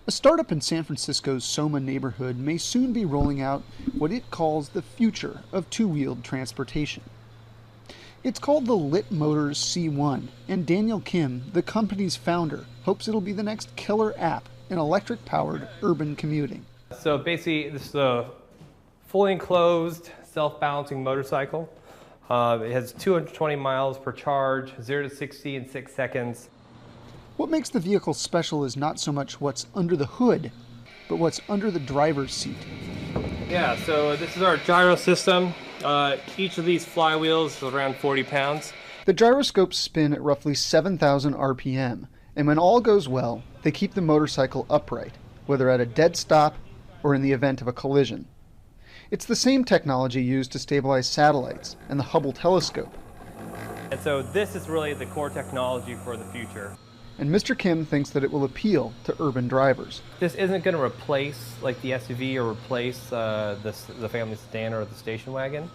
A startup in San Francisco's Soma neighborhood may soon be rolling out what it calls the future of two-wheeled transportation. It's called the Lit Motors C1, and Daniel Kim, the company's founder, hopes it'll be the next killer app in electric-powered urban commuting. So basically, this is a fully enclosed, self-balancing motorcycle. It has 220 miles per charge, 0 to 60 in 6 seconds. What makes the vehicle special is not so much what's under the hood, but what's under the driver's seat. Yeah, so this is our gyro system. Each of these flywheels is around 40 pounds. The gyroscopes spin at roughly 7,000 RPM, and when all goes well, they keep the motorcycle upright, whether at a dead stop or in the event of a collision. It's the same technology used to stabilize satellites and the Hubble telescope. And so this is really the core technology for the future. And Mr. Kim thinks that it will appeal to urban drivers. This isn't going to replace like the SUV or replace the family sedan or the station wagon.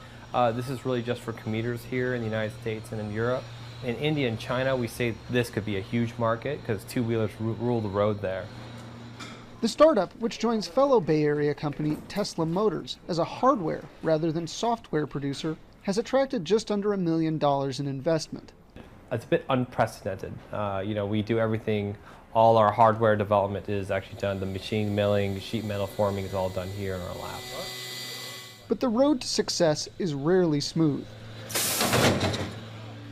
This is really just for commuters here in the United States and in Europe. In India and China, we say this could be a huge market because two-wheelers rule the road there. The startup, which joins fellow Bay Area company Tesla Motors as a hardware rather than software producer, has attracted just under $1 million in investment. It's a bit unprecedented. We do everything, all our hardware development is actually done, the machine milling, sheet metal forming is all done here in our lab. But the road to success is rarely smooth.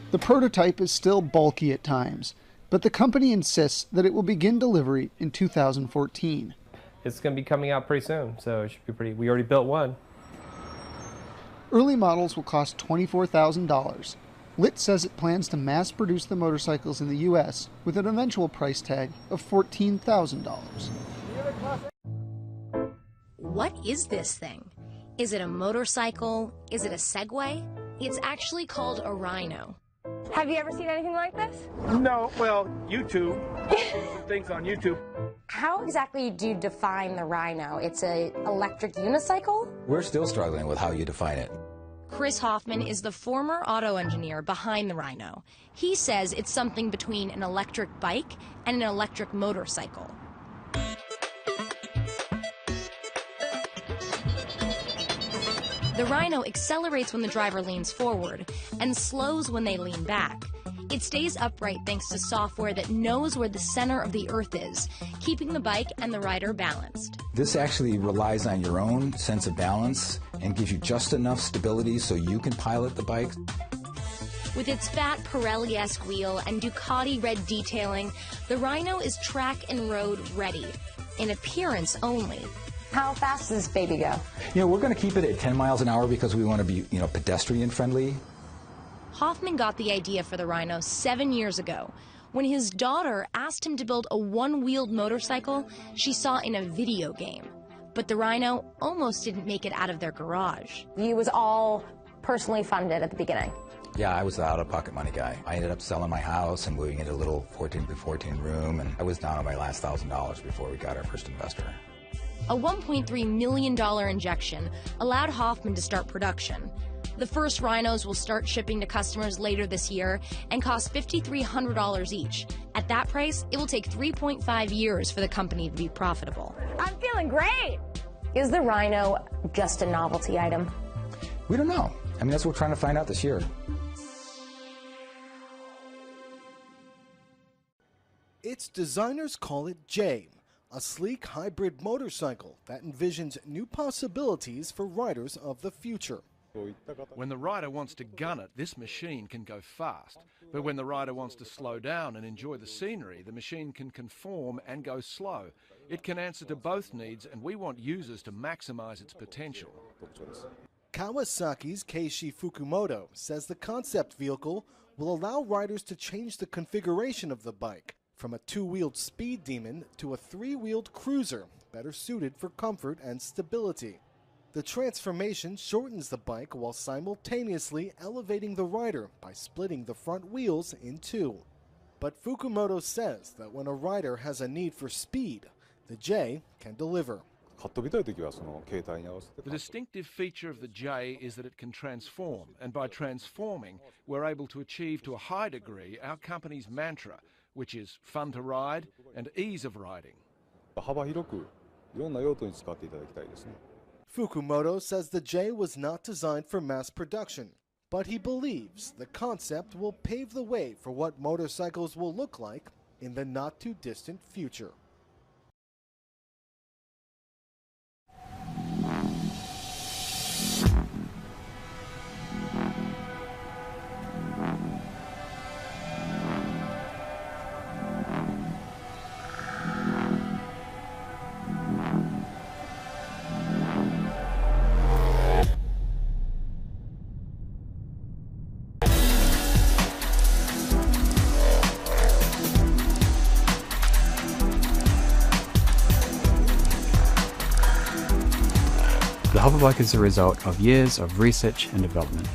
The prototype is still bulky at times, but the company insists that it will begin delivery in 2014. It's going to be coming out pretty soon, so it should be pretty. We already built one. Early models will cost $24,000. Lit says it plans to mass produce the motorcycles in the U.S. with an eventual price tag of $14,000. What is this thing? Is it a motorcycle? Is it a Segway? It's actually called a Rhino. Have you ever seen anything like this? No, well, YouTube. Things on YouTube. How exactly do you define the Rhino? It's an electric unicycle? We're still struggling with how you define it. Chris Hoffman is the former auto engineer behind the Rhino. He says it's something between an electric bike and an electric motorcycle. The Rhino accelerates when the driver leans forward and slows when they lean back. It stays upright thanks to software that knows where the center of the earth is, keeping the bike and the rider balanced. This actually relies on your own sense of balance and gives you just enough stability so you can pilot the bike. With its fat Pirelli-esque wheel and Ducati red detailing, the Rhino is track and road ready, in appearance only. How fast does this baby go? We're going to keep it at 10 miles an hour because we want to be, pedestrian friendly. Hoffman got the idea for the Rhino 7 years ago when his daughter asked him to build a one-wheeled motorcycle she saw in a video game. But the Rhino almost didn't make it out of their garage. It was all personally funded at the beginning. Yeah, I was the out-of-pocket money guy. I ended up selling my house and moving into a little 14x14 room, and I was down on my last $1,000 before we got our first investor. A $1.3 million injection allowed Hoffman to start production. The first Rhinos will start shipping to customers later this year and cost $5,300 each. At that price, it will take 3.5 years for the company to be profitable. I'm feeling great! Is the Rhino just a novelty item? We don't know. That's what we're trying to find out this year. Its designers call it J, a sleek hybrid motorcycle that envisions new possibilities for riders of the future. When the rider wants to gun it, this machine can go fast. But when the rider wants to slow down and enjoy the scenery, the machine can conform and go slow. It can answer to both needs, and we want users to maximize its potential. Kawasaki's Keishi Fukumoto says the concept vehicle will allow riders to change the configuration of the bike from a two-wheeled speed demon to a three-wheeled cruiser, better suited for comfort and stability. The transformation shortens the bike while simultaneously elevating the rider by splitting the front wheels in two. But Fukumoto says that when a rider has a need for speed, the J can deliver. The distinctive feature of the J is that it can transform, and by transforming, we're able to achieve to a high degree our company's mantra, which is fun to ride and ease of riding. 幅広くいろんな用途に使っていただきたいですね。 Fukumoto says the J was not designed for mass production, but he believes the concept will pave the way for what motorcycles will look like in the not-too-distant future. The hoverbike is the result of years of research and development.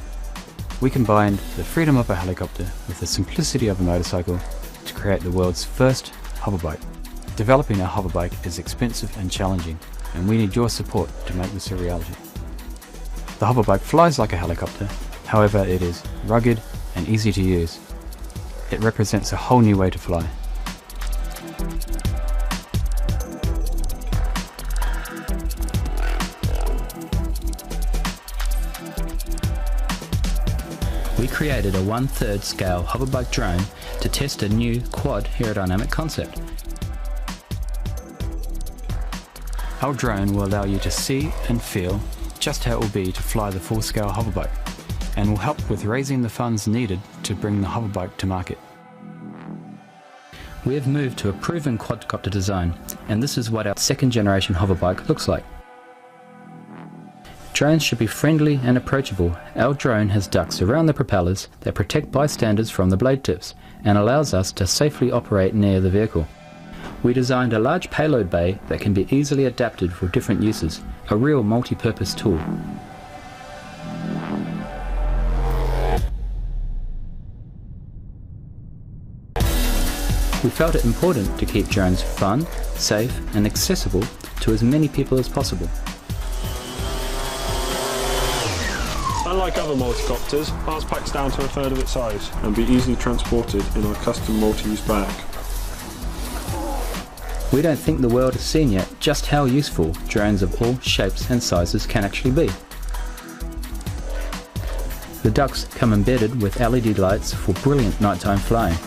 We combined the freedom of a helicopter with the simplicity of a motorcycle to create the world's first hoverbike. Developing a hoverbike is expensive and challenging, and we need your support to make this a reality. The hoverbike flies like a helicopter, however it is rugged and easy to use. It represents a whole new way to fly. We created a 1/3 scale hoverbike drone to test a new quad aerodynamic concept. Our drone will allow you to see and feel just how it will be to fly the full-scale hoverbike, and will help with raising the funds needed to bring the hoverbike to market. We have moved to a proven quadcopter design, and this is what our second-generation hoverbike looks like. Drones should be friendly and approachable. Our drone has ducts around the propellers that protect bystanders from the blade tips and allows us to safely operate near the vehicle. We designed a large payload bay that can be easily adapted for different uses, a real multi-purpose tool. We felt it important to keep drones fun, safe and accessible to as many people as possible. Unlike other multicopters, ours packs down to 1/3 of its size and be easily transported in our custom multi-use bag. We don't think the world has seen yet just how useful drones of all shapes and sizes can actually be. The ducts come embedded with LED lights for brilliant nighttime flying.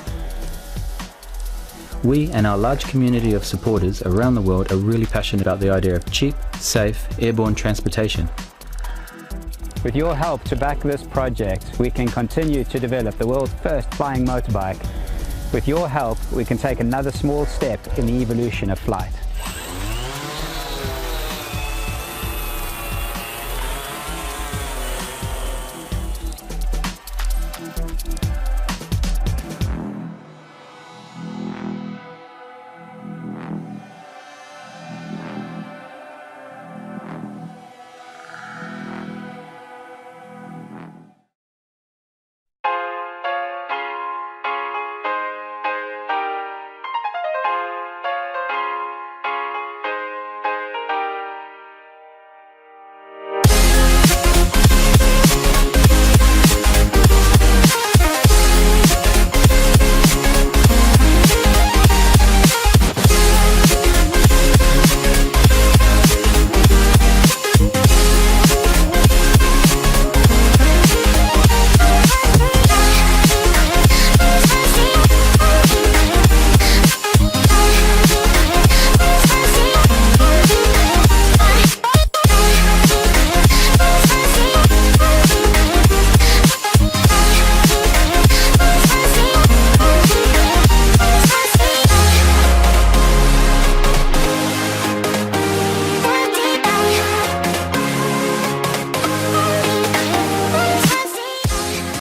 We and our large community of supporters around the world are really passionate about the idea of cheap, safe, airborne transportation. With your help to back this project, we can continue to develop the world's first flying motorbike. With your help, we can take another small step in the evolution of flight.